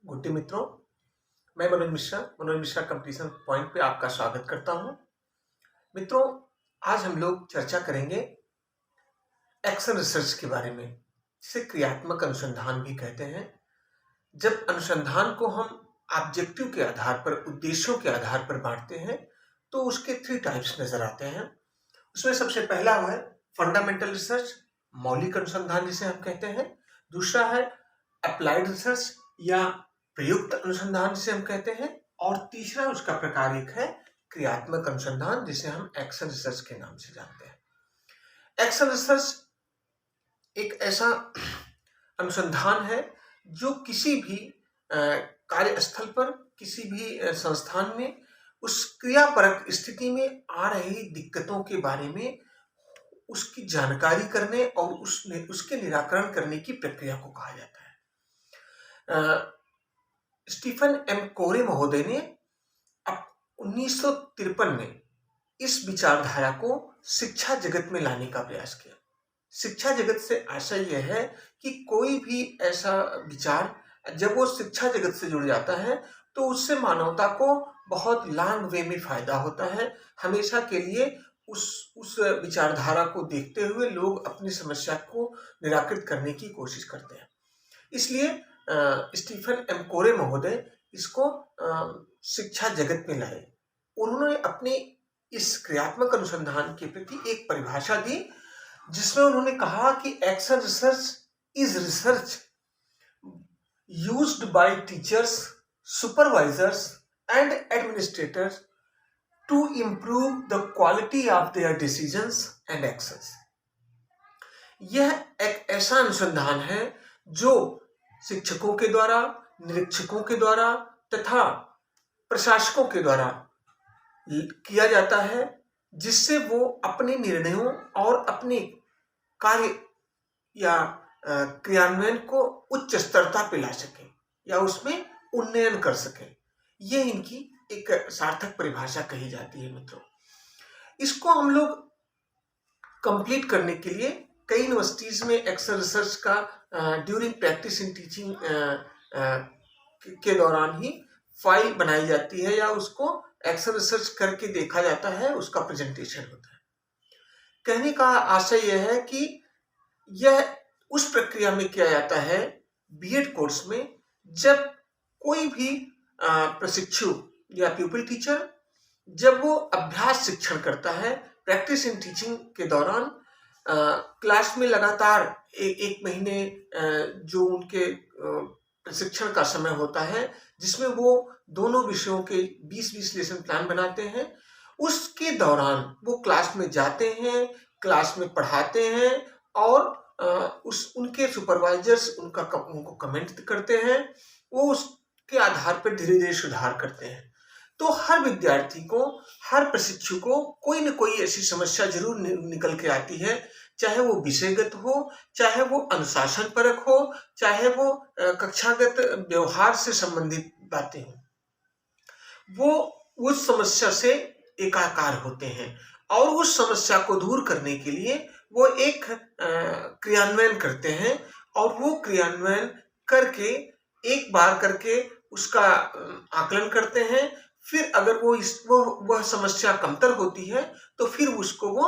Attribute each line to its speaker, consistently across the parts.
Speaker 1: Good day मित्रों। मैं Manoj Mishra competition point पे आपका स्वागत करता हूं। मित्रों, आज हम लोग चर्चा करेंगे एक्शन रिसर्च के बारे में, जिसे क्रियात्मक अनुसंधान भी कहते हैं। जब अनुसंधान को हम ऑब्जेक्टिव के आधार पर, उद्देश्यों के आधार पर बांटते हैं, तो उसके 3 टाइप्स नजर आते हैं। उसमें सबसे पहला है फंडामेंटल रिसर्च, मौलिक अनुसंधान जिसे हम कहते हैं। दूसरा है अप्लाइड रिसर्च या प्रयुक्त अनुसंधान जिसे हम कहते हैं। और तीसरा उसका प्रकार एक है क्रियात्मक अनुसंधान, जिसे हम एक्शन रिसर्च के नाम से जानते हैं। एक्शन रिसर्च एक ऐसा अनुसंधान है जो किसी भी कार्यस्थल पर, किसी भी संस्थान में उस क्रियापरक स्थिति में आ रही दिक्कतों के बारे में उसकी जानकारी करने और उसके निराकरण करने की प्रक्रिया को कहा जाता है। स्टीफन एम कोरे महोदय ने 1953 में इस विचारधारा को शिक्षा जगत में लाने का प्रयास किया। शिक्षा जगत से आशय यह है कि कोई भी ऐसा विचार जब वो शिक्षा जगत से जुड़ जाता है तो उससे मानवता को बहुत लॉन्ग वे में फायदा होता है। हमेशा के लिए उस विचारधारा को देखते हुए लोग अपनी समस्या को निराकृत करने की कोशिश करते हैं। इसलिए स्टीफन एम कोरे महोदय इसको शिक्षा जगत में लाए। उन्होंने अपने इस क्रियात्मक अनुसंधान के प्रति एक परिभाषा दी, जिसमें उन्होंने कहा कि action research is research used by teachers, supervisors and administrators to improve the quality of their decisions and actions. यह एक ऐसा अनुसंधान है जो शिक्षकों के द्वारा, निरीक्षकों के द्वारा तथा प्रशासकों के द्वारा किया जाता है, जिससे वो अपने निर्णयों और अपने कार्य या क्रियान्वयन को उच्च स्तरता पे ला सके या उसमें उन्नयन कर सके। ये इनकी एक सार्थक परिभाषा कही जाती है। मित्रों, इसको हम लोग कंप्लीट करने के लिए कई यूनिवर्सिटीज में एक्शन रिसर्च का ड्यूरिंग प्रैक्टिस इन टीचिंग के दौरान ही फाइल बनाई जाती है या उसको एक्शन रिसर्च करके देखा जाता है, उसका प्रेजेंटेशन होता है। कहने का आशय यह है कि यह उस प्रक्रिया में किया जाता है बीएड कोर्स में, जब कोई भी प्रशिक्षु या प्यूपिल टीचर जब वो अभ्यास शिक्षण करता है, प्रैक्टिस इन टीचिंग के दौरान क्लास में लगातार एक महीने जो उनके प्रशिक्षण का समय होता है, जिसमें वो दोनों विषयों के 20-20 लेसन प्लान बनाते हैं। उसके दौरान वो क्लास में जाते हैं, क्लास में पढ़ाते हैं और उनके सुपरवाइजर्स उनको कमेंट करते हैं। वो उसके आधार पर धीरे धीरे सुधार करते हैं। तो हर विद्यार्थी को, हर प्रशिक्षु को कोई न कोई ऐसी समस्या जरूर निकल के आती है, चाहे वो विषयगत हो, चाहे वो अनुशासन परक हो, चाहे वो कक्षागत व्यवहार से संबंधित बातें हो। वो उस समस्या से एकाकार होते हैं और उस समस्या को दूर करने के लिए वो एक क्रियान्वयन करते हैं और वो क्रियान्वयन करके एक बार करके उसका आकलन करते हैं। फिर अगर वह समस्या कमतर होती है तो फिर उसको वो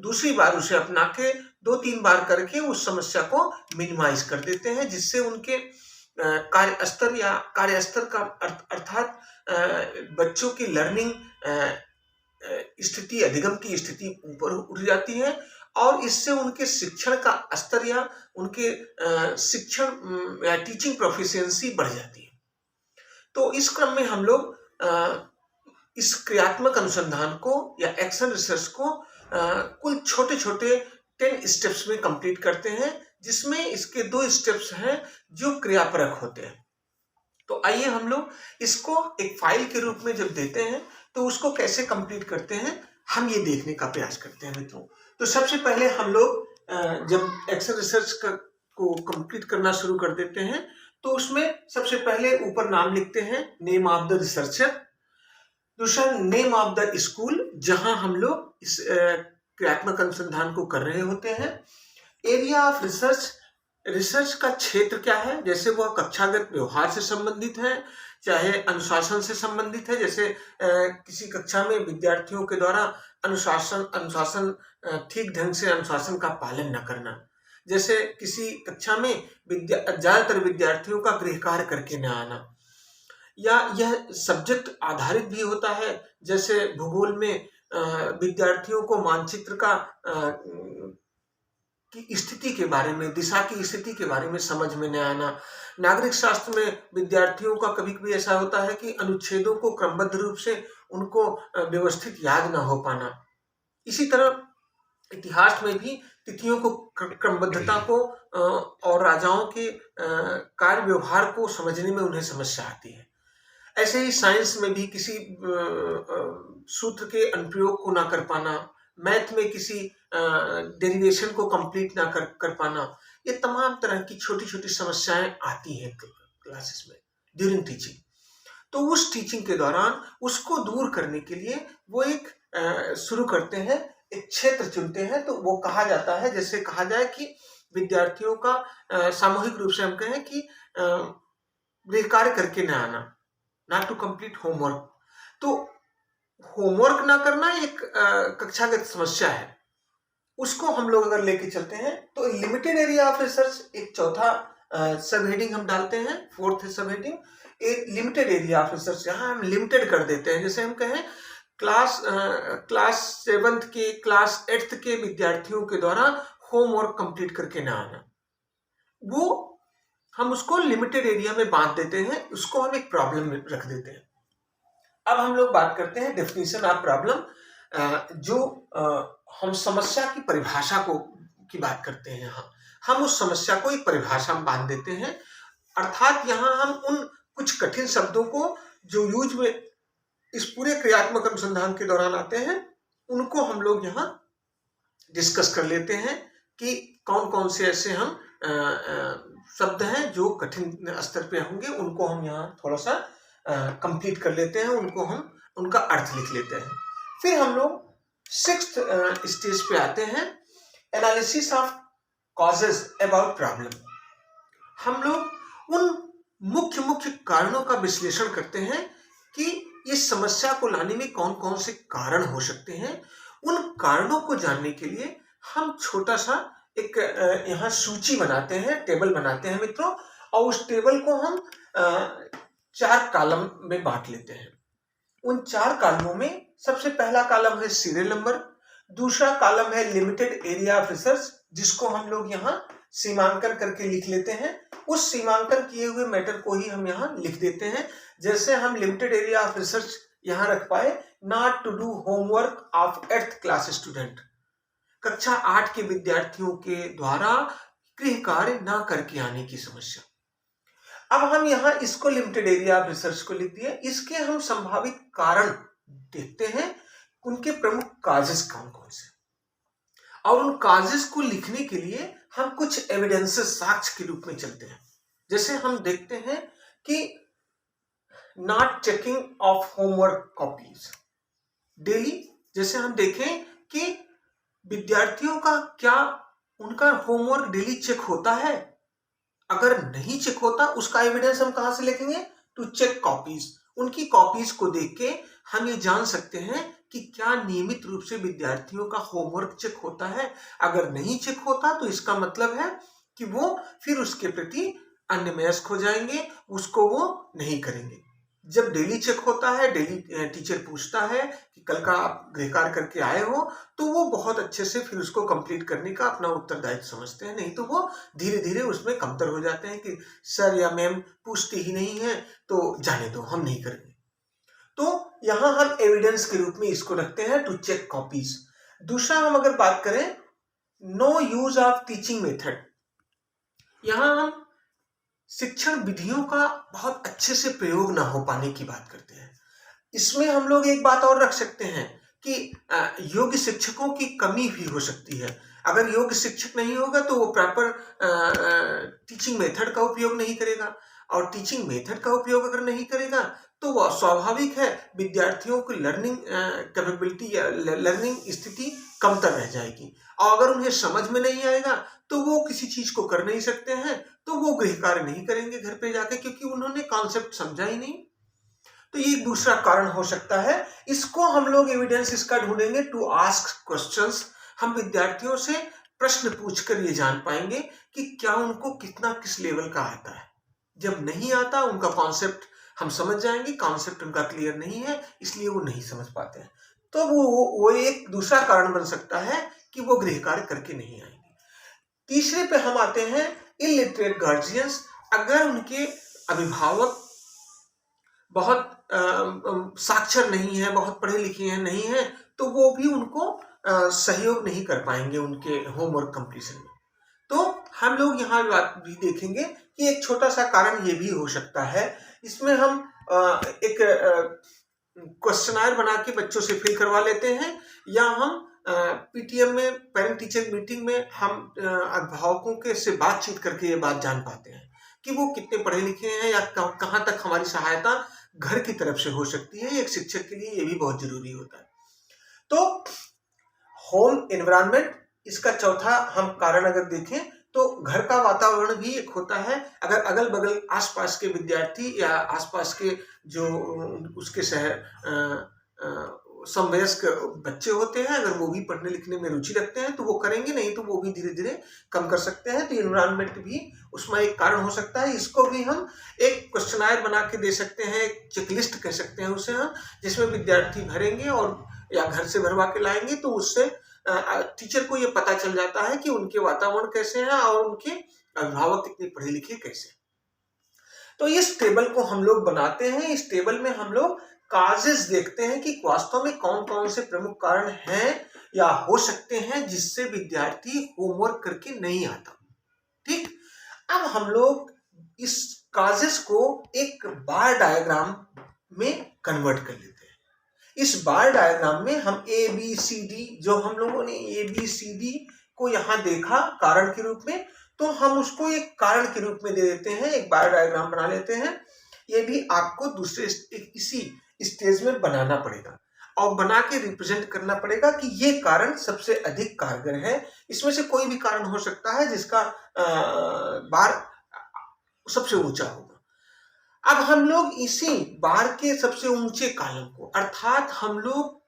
Speaker 1: दूसरी बार उसे अपना के 2-3 बार करके उस समस्या को मिनिमाइज कर देते हैं, जिससे उनके कार्यस्तर का अर्थात बच्चों की लर्निंग स्थिति, अधिगम की स्थिति ऊपर उठ जाती है और इससे उनके शिक्षण का स्तर या उनके शिक्षण या टीचिंग प्रोफिशिएंसी बढ़ जाती है। तो इस क्रम में हम लोग इस क्रियात्मक अनुसंधान को या एक्शन रिसर्च को कुल छोटे छोटे 10 स्टेप्स में कंप्लीट करते हैं, जिसमें इसके 2 स्टेप्स हैं जो क्रियापरक होते हैं। तो आइए हम लोग इसको एक फाइल के रूप में जब देते हैं तो उसको कैसे कंप्लीट करते हैं, हम ये देखने का प्रयास करते हैं। मित्रों, तो सबसे पहले हम लोग जब एक्शन रिसर्च को कंप्लीट करना शुरू कर देते हैं तो उसमें सबसे पहले ऊपर नाम लिखते हैं, नेम ऑफ द रिसर्चर। दूसरा, नेम ऑफ द स्कूल जहां हम लोग इस क्रियात्मक अनुसंधान को कर रहे होते हैं। एरिया ऑफ रिसर्च रिसर्च का क्षेत्र क्या है, जैसे वह कक्षागत व्यवहार से संबंधित है, चाहे अनुशासन से संबंधित है, जैसे किसी कक्षा में विद्यार्थियों के द्वारा अनुशासन अनुशासन ठीक ढंग से अनुशासन का पालन न करना, जैसे किसी कक्षा में ज्यादातर विद्यार्थियों का गृह कार्य करके न आना, या यह सब्जेक्ट आधारित भी होता है, जैसे भूगोल में विद्यार्थियों को मानचित्र का की स्थिति के बारे में, दिशा की स्थिति के बारे में समझ में न आना। नागरिक शास्त्र में विद्यार्थियों का कभी कभी ऐसा होता है कि अनुच्छेदों को क्रमबद्ध रूप से उनको व्यवस्थित याद न हो पाना। इसी तरह इतिहास में भी तिथियों को क्रमबद्धता को और राजाओं के कार्य व्यवहार को समझने में उन्हें समस्या आती है। ऐसे ही साइंस में भी किसी सूत्र के अनुप्रयोग को ना कर पाना, मैथ में किसी डेरिवेशन को कंप्लीट ना कर पाना, ये तमाम तरह की छोटी छोटी समस्याएं आती हैं क्लासेस में ड्यूरिंग टीचिंग। तो उस टीचिंग के दौरान उसको दूर करने के लिए वो एक शुरू करते हैं, एक क्षेत्र चुनते हैं। तो वो कहा जाता है, जैसे कहा जाए कि विद्यार्थियों का सामूहिक रूप से हम कहें कि गृह कार्य करके न आना, नॉट टू कंप्लीट होमवर्क। तो होमवर्क ना करना एक कक्षागत समस्या है, उसको हम लोग अगर लेके चलते हैं तो लिमिटेड एरिया ऑफ रिसर्च एक चौथा सब हेडिंग हम डालते हैं, फोर्थ सब हेडिंग एक लिमिटेड एरिया ऑफ रिसर्च। यहाँ हम लिमिटेड कर देते हैं, जैसे हम कहें क्लास 7th के क्लास 8th के विद्यार्थियों के द्वारा होमवर्क कंप्लीट करके ना आना, वो हम उसको लिमिटेड एरिया में बांट देते हैं, उसको हम एक प्रॉब्लम में रख देते हैं। अब हम लोग बात करते हैं डेफिनेशन ऑफ प्रॉब्लम, जो हम समस्या की परिभाषा की बात करते हैं। यहाँ हम उस समस्या को एक परिभाषा में बांध देते हैं, अर्थात यहाँ हम उन कुछ कठिन शब्दों को जो यूज में इस पूरे क्रियात्मक अनुसंधान के दौरान आते हैं, उनको हम लोग यहाँ डिस्कस कर लेते हैं कि कौन कौन से ऐसे हम शब्द हैं जो कठिन स्तर पे होंगे, उनको हम यहाँ थोड़ा सा कंप्लीट कर लेते हैं, उनको हम उनका अर्थ लिख लेते हैं। फिर हम लोग 6th स्टेज पे आते हैं, analysis of causes about problem. हम लोग उन मुख्य मुख्य कारणों का विश्लेषण करते हैं कि इस समस्या को लाने में कौन कौन से कारण हो सकते हैं। उन कारणों को जानने के लिए हम छोटा सा एक यहाँ सूची बनाते हैं, टेबल बनाते हैं मित्रों, और उस टेबल को हम 4 कॉलम में बांट लेते हैं। उन 4 कॉलमों में सबसे पहला कॉलम है सीरियल नंबर, दूसरा कॉलम है लिमिटेड एरिया ऑफ रिसर्च, जिसको हम लोग यहाँ सीमांकन करके लिख लेते हैं। उस सीमांकन किए हुए मैटर को ही हम यहाँ लिख देते हैं। जैसे हम लिमिटेड एरिया ऑफ रिसर्च यहाँ रख पाए, not to do homework of 8th class student, कक्षा 8 के विद्यार्थियों के द्वारा गृह कार्य ना करके आने की समस्या। अब हम यहाँ इसको लिमिटेड एरिया ऑफ रिसर्च को लिख दिए, इसके हम संभावित कारण देखते हैं, उनके प्रमुख काजेस कौन कौन से, और उन काजेस को लिखने के लिए हम कुछ एविडेंसेस साक्ष्य के रूप में चलते हैं। जैसे हम देखते हैं कि not checking of homework copies daily, जैसे हम देखें कि विद्यार्थियों का क्या उनका होमवर्क डेली चेक होता है, अगर नहीं चेक होता उसका एविडेंस हम कहां से लिखेंगे, टू चेक कॉपीज। उनकी कॉपीज को देख के हम ये जान सकते हैं कि क्या नियमित रूप से विद्यार्थियों का होमवर्क चेक होता है। अगर नहीं चेक होता तो इसका मतलब है कि वो फिर उसके प्रति अन्यमनस्क हो जाएंगे, उसको वो नहीं करेंगे। जब डेली चेक होता है, डेली टीचर पूछता है कि कल का आप गृह कार्य करके आए हो, तो वो बहुत अच्छे से फिर उसको कंप्लीट करने का अपना उत्तरदायित्व समझते हैं। नहीं तो वो धीरे धीरे उसमें कमतर हो जाते हैं कि सर या मैम पूछते ही नहीं है तो जाने दो, हम नहीं करेंगे। तो यहाँ हम एविडेंस के रूप में इसको रखते हैं, टू चेक कॉपीज। दूसरा हम अगर बात करें no use of teaching method, यहाँ हम शिक्षण विधियों का बहुत अच्छे से प्रयोग ना हो पाने की बात करते हैं। इसमें हम लोग एक बात और रख सकते हैं कि योग्य शिक्षकों की कमी भी हो सकती है। अगर योग्य शिक्षक नहीं होगा तो वो प्रॉपर टीचिंग मेथड का उपयोग नहीं करेगा, और टीचिंग मेथड का उपयोग अगर नहीं करेगा तो वह स्वाभाविक है विद्यार्थियों की लर्निंग कैपेबिलिटी या लर्निंग स्थिति कमतर रह जाएगी। और अगर उन्हें समझ में नहीं आएगा तो वो किसी चीज को कर नहीं सकते हैं, तो वो गृह कार्य नहीं करेंगे घर पे जाके, क्योंकि उन्होंने कॉन्सेप्ट समझा ही नहीं। तो ये दूसरा कारण हो सकता है। इसको हम लोग एविडेंस इसका ढूंढेंगे टू आस्क क्वेश्चंस। हम विद्यार्थियों से प्रश्न पूछकर ये जान पाएंगे कि क्या उनको कितना किस लेवल का आता है। जब नहीं आता, उनका कॉन्सेप्ट हम समझ जाएंगे, कॉन्सेप्ट उनका क्लियर नहीं है, इसलिए वो नहीं समझ पाते हैं। तो वो एक दूसरा कारण बन सकता है कि वो गृह कार्य करके नहीं आएंगे। तीसरे पे हम आते हैं इलिटरेट गार्जियंस। अगर उनके अभिभावक बहुत साक्षर नहीं है, बहुत पढ़े लिखे हैं नहीं है, तो वो भी उनको सहयोग नहीं कर पाएंगे उनके होमवर्क कंप्लीशन में। तो हम लोग यहाँ बात भी देखेंगे कि एक छोटा सा कारण ये भी हो सकता है। इसमें हम एक क्वेश्चनायर बना के बच्चों से फिल करवा लेते हैं, या हम पीटीएम में, पेरेंट टीचर मीटिंग में हम अभिभावकों के से बातचीत करके ये बात जान पाते हैं कि वो कितने पढ़े लिखे हैं, या कहाँ तक हमारी सहायता घर की तरफ से हो सकती है। एक शिक्षक के लिए ये भी बहुत जरूरी होता है। तो होम एनवायरनमेंट, इसका चौथा हम कारण अगर देखें तो घर का वातावरण भी एक होता है। अगर अगल बगल आसपास के विद्यार्थी या आसपास के जो उसके समवयस्क बच्चे होते हैं, अगर वो भी पढ़ने लिखने में रुचि रखते हैं तो वो करेंगे, नहीं तो वो भी धीरे धीरे कम कर सकते हैं। तो एनवायरनमेंट भी उसमें एक कारण हो सकता है। इसको भी हम एक क्वेश्चनायर बना के दे सकते हैं, एक चेकलिस्ट कह सकते हैं उसे हम, जिसमें विद्यार्थी भरेंगे और या घर से भरवा के लाएंगे, तो उससे टीचर को ये पता चल जाता है कि उनके वातावरण कैसे हैं और उनके अभिभावक कितने पढ़े लिखे कैसे। तो इस टेबल को हम लोग बनाते हैं। इस टेबल में हम लोग काजेस देखते हैं कि वास्तव में कौन कौन से प्रमुख कारण हैं या हो सकते हैं जिससे विद्यार्थी होमवर्क करके नहीं आता। ठीक, अब हम लोग इस काजेस को एक बार डायग्राम में कन्वर्ट कर लेते हैं। इस बार डायग्राम में हम ए बी सी डी, जो हम लोगों ने ए बी सी डी को यहाँ देखा कारण के रूप में, तो हम उसको एक कारण के रूप में दे देते हैं, एक बार डायग्राम बना लेते हैं। ये भी आपको दूसरे इसी स्टेज में बनाना पड़ेगा और बना के रिप्रेजेंट करना पड़ेगा कि ये कारण सबसे अधिक कारगर है। इसमें से कोई भी कारण हो सकता है जिसका बार सबसे ऊंचा होगा। अब हम लोग इसी बार के सबसे ऊंचे कॉलम को, अर्थात हम लोग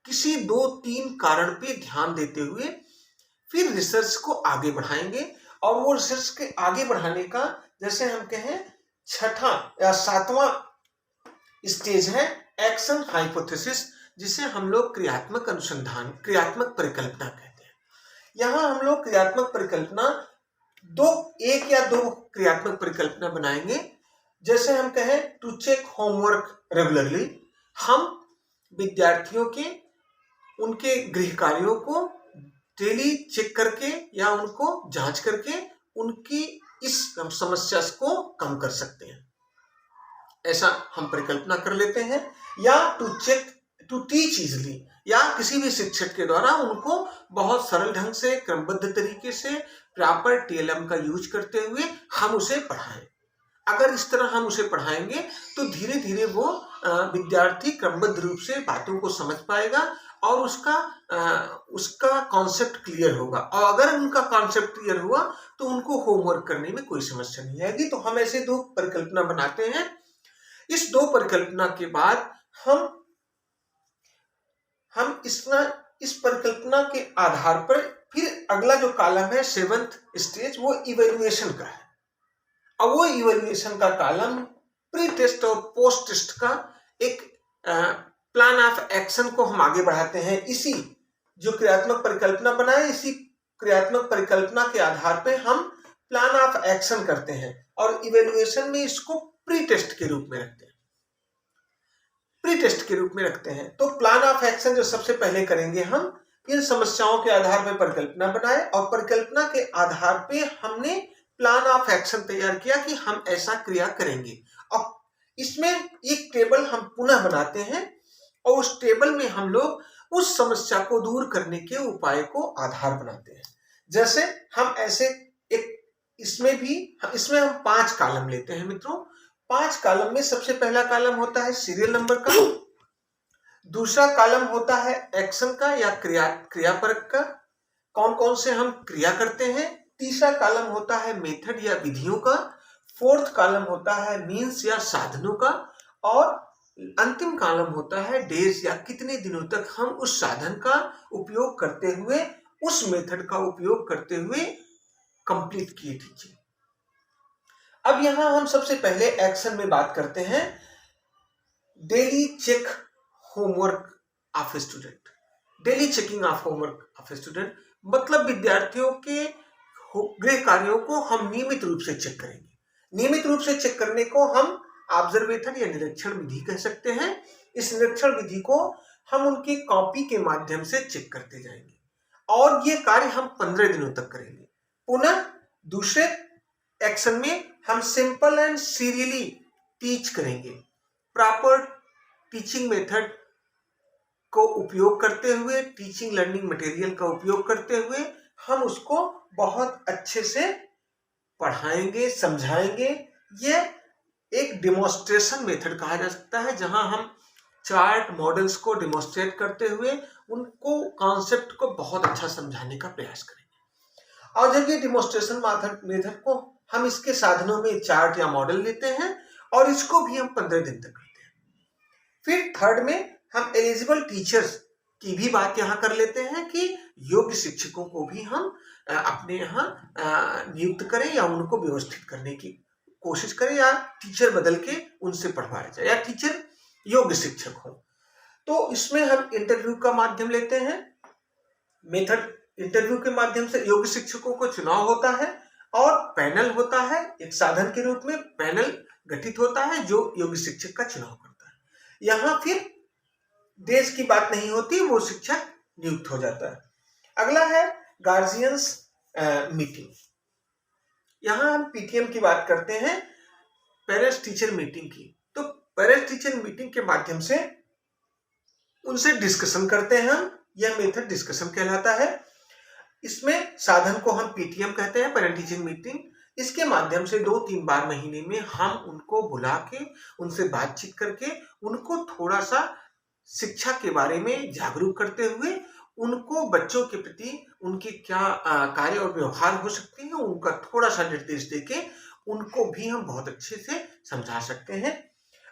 Speaker 1: किसी 2-3 कारण पे ध्यान देते हुए फिर रिसर्च को आगे बढ़ाएंगे। और वो रिसर्च के आगे बढ़ाने का, जैसे हम कहें, छठा या 7वां स्टेज है एक्शन हाइपोथेसिस, जिसे हम लोग क्रियात्मक अनुसंधान, क्रियात्मक परिकल्पना कहते हैं। यहाँ हम लोग क्रियात्मक परिकल्पना एक या दो क्रियात्मक परिकल्पना बनाएंगे। जैसे हम कहें टू चेक होमवर्क रेगुलरली, हम विद्यार्थियों के उनके गृह कार्यों को डेली चेक करके या उनको जांच करके उनकी इस समस्या को कम कर सकते हैं, ऐसा हम परिकल्पना कर लेते हैं। या टू टीच इजली, या किसी भी शिक्षक के द्वारा उनको बहुत सरल ढंग से, क्रमबद्ध तरीके से, प्रॉपर टीएलएम का यूज करते हुए हम उसे पढ़ाएं। अगर इस तरह हम उसे पढ़ाएंगे तो धीरे धीरे वो विद्यार्थी क्रमबद्ध रूप से बातों को समझ पाएगा और उसका कॉन्सेप्ट क्लियर होगा। और अगर उनका कॉन्सेप्ट क्लियर हुआ तो उनको होमवर्क करने में कोई समस्या नहीं आएगी। तो हम ऐसे 2 परिकल्पना बनाते हैं। इस 2 परिकल्पना के बाद हम इस परिकल्पना के आधार पर फिर अगला जो कॉलम है 7th स्टेज, वो इवैल्यूएशन का है। अब वो इवैल्यूएशन का कॉलम प्री टेस्ट और पोस्ट टेस्ट का एक प्लान ऑफ एक्शन को हम आगे बढ़ाते हैं। इसी जो क्रियात्मक परिकल्पना बनाए, इसी क्रियात्मक परिकल्पना के आधार पे हम प्लान ऑफ एक्शन करते हैं और इवैल्यूएशन में इसको प्री टेस्ट के रूप में रखते हैं। तो प्लान ऑफ एक्शन जो सबसे पहले करेंगे, हम इन समस्याओं के आधार पर परिकल्पना बनाए और परिकल्पना के आधार पे हमने प्लान ऑफ एक्शन तैयार किया कि हम ऐसा क्रिया करेंगे। और इसमें एक टेबल हम पुनः बनाते हैं और उस टेबल में हम लोग उस समस्या को दूर करने के उपाय को आधार बनाते हैं। जैसे हम ऐसे इसमें हम 5 कॉलम लेते हैं मित्रों। 5 कॉलम में सबसे पहला कॉलम होता है सीरियल नंबर का, दूसरा कॉलम होता है एक्शन का या क्रियापरक का, कौन कौन से हम क्रिया करते हैं। तीसरा कॉलम होता है मेथड या विधियों का। फोर्थ कॉलम होता है मीन्स या साधनों का। और अंतिम कॉलम होता है डेज या कितने दिनों तक हम उस साधन का उपयोग करते हुए, उस मेथड का उपयोग करते हुए कंप्लीट किए टीचिंग। अब यहां हम सबसे पहले एक्शन में बात करते हैं daily check homework of student. Daily checking of homework of student मतलब विद्यार्थियों के गृह कार्यों को हम नियमित रूप से चेक करेंगे। नियमित रूप से चेक करने को हम ऑब्जर्वेशन या निरीक्षण विधि कह सकते हैं। इस निरीक्षण विधि को हम उनकी कॉपी के माध्यम से चेक करते जाएंगे और ये कार्य हम 15 दिनों तक करेंगे। पुनः दूसरे एक्शन में हम सिंपल एंड सीरियली टीच करेंगे। प्रॉपर टीचिंग मेथड को उपयोग करते हुए, टीचिंग लर्निंग मटेरियल का उपयोग करते हुए हम उसको बहुत अच्छे से पढ़ाएंगे, समझाएंगे। ये एक डेमोन्स्ट्रेशन मेथड कहा जा सकता है, जहां हम चार्ट मॉडल्स को डेमोन्स्ट्रेट करते हुए उनको कॉन्सेप्ट को बहुत अच्छा समझाने का प्रयास करेंगे। और जब ये डेमोन्स्ट्रेशन मेथड को हम इसके साधनों में चार्ट या मॉडल लेते हैं और इसको भी हम 15 दिन तक करते हैं। फिर थर्ड में हम एलिजिबल टीचर्स की भी बात यहाँ कर लेते हैं कि योग्य शिक्षकों को भी हम अपने यहाँ नियुक्त करें या उनको व्यवस्थित करने की कोशिश करें, या टीचर बदल के उनसे पढ़वाया जाए, या टीचर योग्य शिक्षक हो। तो इसमें हम इंटरव्यू का माध्यम लेते हैं। मेथड इंटरव्यू के माध्यम से योग्य शिक्षकों को चुनाव होता है और पैनल होता है। एक साधन के रूप में पैनल गठित होता है जो योग्य शिक्षक का चुनाव करता है। यहाँ फिर देश की बात नहीं होती, वो शिक्षक नियुक्त हो जाता है। अगला है गार्जियंस मीटिंग। यहाँ हम पीटीएम की बात करते हैं, पेरेंट्स टीचर मीटिंग की। तो पेरेंट्स टीचर मीटिंग के माध्यम से उनसे डिस्कशन करते हैं हम। यह मेथड डिस्कशन कहलाता है। इसमें साधन को हम पीटीएम कहते हैं, पेरेंट टीचर मीटिंग। इसके माध्यम से 2-3 बार महीने में हम उनको बुला के, उनसे बातचीत करके, उनको थोड़ा सा शिक्षा के बारे में जागरूक करते हुए, उनको बच्चों के प्रति उनके क्या कार्य और व्यवहार हो सकते हैं, उनका थोड़ा सा निर्देश देके उनको भी हम बहुत अच्छे से समझा सकते हैं।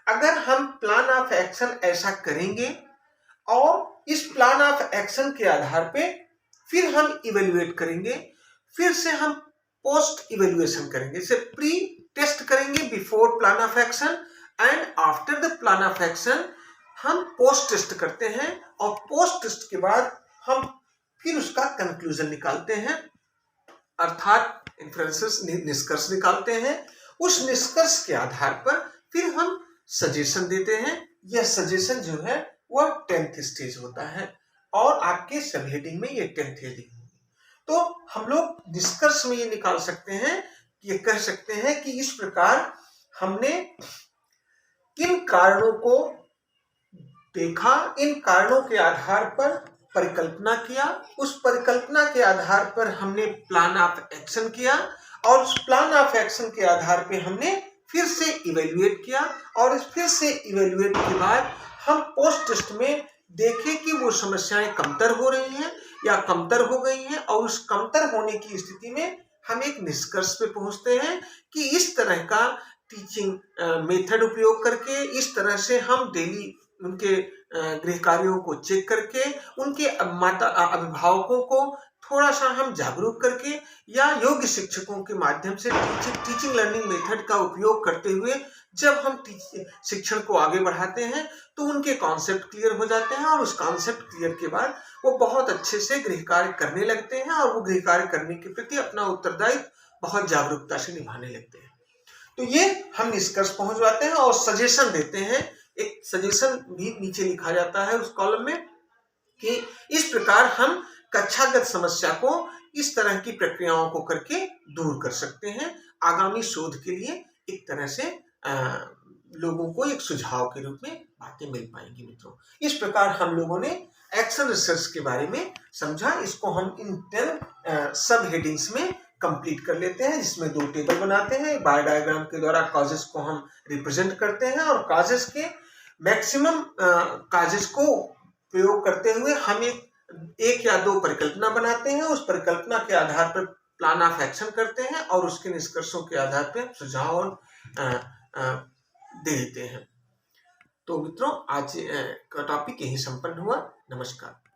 Speaker 1: अगर हम प्लान ऑफ एक्शन ऐसा करेंगे और इस प्लान ऑफ एक्शन के आधार पे फिर हम इवेल्युएट करेंगे, फिर से हम पोस्ट इवेल्युएशन करेंगे। इसे प्री टेस्ट करेंगे before plan of action, and after the plan of action हम पोस्ट टेस्ट करते हैं। और पोस्ट टेस्ट के बाद हम फिर उसका कंक्लूजन निकालते हैं, अर्थात इन्फ्रेंसेस, निष्कर्ष निकालते हैं। उस निष्कर्ष के आधार पर फिर हम सजेशन देते हैं। यह सजेशन जो है वह 10th स्टेज होता है और आपके सब हेडिंग में ये 10th हेडिंग होगी। तो हम लोग निष्कर्ष में ये निकाल सकते हैं, ये कह सकते हैं कि इस प्रकार हमने किन कारणों को देखा, इन कारणों के आधार पर परिकल्पना किया, उस परिकल्पना के आधार पर हमने प्लान ऑफ एक्शन किया, और उस प्लान ऑफ एक्शन के आधार पे हमने फिर से इवेल्युएट किया, और इस फिर से इवेल्युएट के बाद हम पोस्ट टेस्ट में देखें कि वो समस्याएं कमतर हो रही हैं या कमतर हो गई हैं, और उस कमतर होने की स्थिति में हम एक निष्कर्ष पे पहुंचते हैं कि इस तरह का टीचिंग मेथड उपयोग करके, इस तरह से हम डेली उनके गृह कार्यों को चेक करके, उनके माता अभिभावकों को थोड़ा सा हम जागरूक करके, या योग्य शिक्षकों के माध्यम से टीचिंग लर्निंग मेथड का उपयोग करते हुए जब हम शिक्षण को आगे बढ़ाते हैं तो उनके कॉन्सेप्ट क्लियर हो जाते हैं, और उस कॉन्सेप्ट क्लियर के बाद वो बहुत अच्छे से गृह कार्य करने लगते हैं, और वो गृह कार्य करने के प्रति अपना उत्तरदायित्व बहुत जागरूकता से निभाने लगते हैं। तो ये हम निष्कर्ष पहुंच जाते हैं और सजेशन देते हैं। एक सजेशन भी नीचे लिखा जाता है उस कॉलम में कि इस प्रकार हम कक्षागत समस्या को इस तरह की प्रक्रियाओं को करके दूर कर सकते हैं। आगामी शोध के लिए एक तरह से लोगों को एक सुझाव के रूप में बातें मिल पाएंगी। मित्रों, इस प्रकार हम लोगों ने एक्शन रिसर्च के बारे में समझा। इसको हम इन 10 सब हेडिंग्स में कंप्लीट कर लेते हैं, जिसमें 2 टेबल बनाते हैं। बार डायग्राम के द्वारा कॉजेस को हम रिप्रेजेंट करते हैं, और कॉजेस के मैक्सिमम कॉजेस को प्रयोग करते हुए हम एक एक या दो परिकल्पना बनाते हैं, उस परिकल्पना के आधार पर प्लान ऑफ एक्शन करते हैं और उसके निष्कर्षों के आधार पर सुझाव दे देते हैं। तो मित्रों, आज का टॉपिक यही संपन्न हुआ। नमस्कार।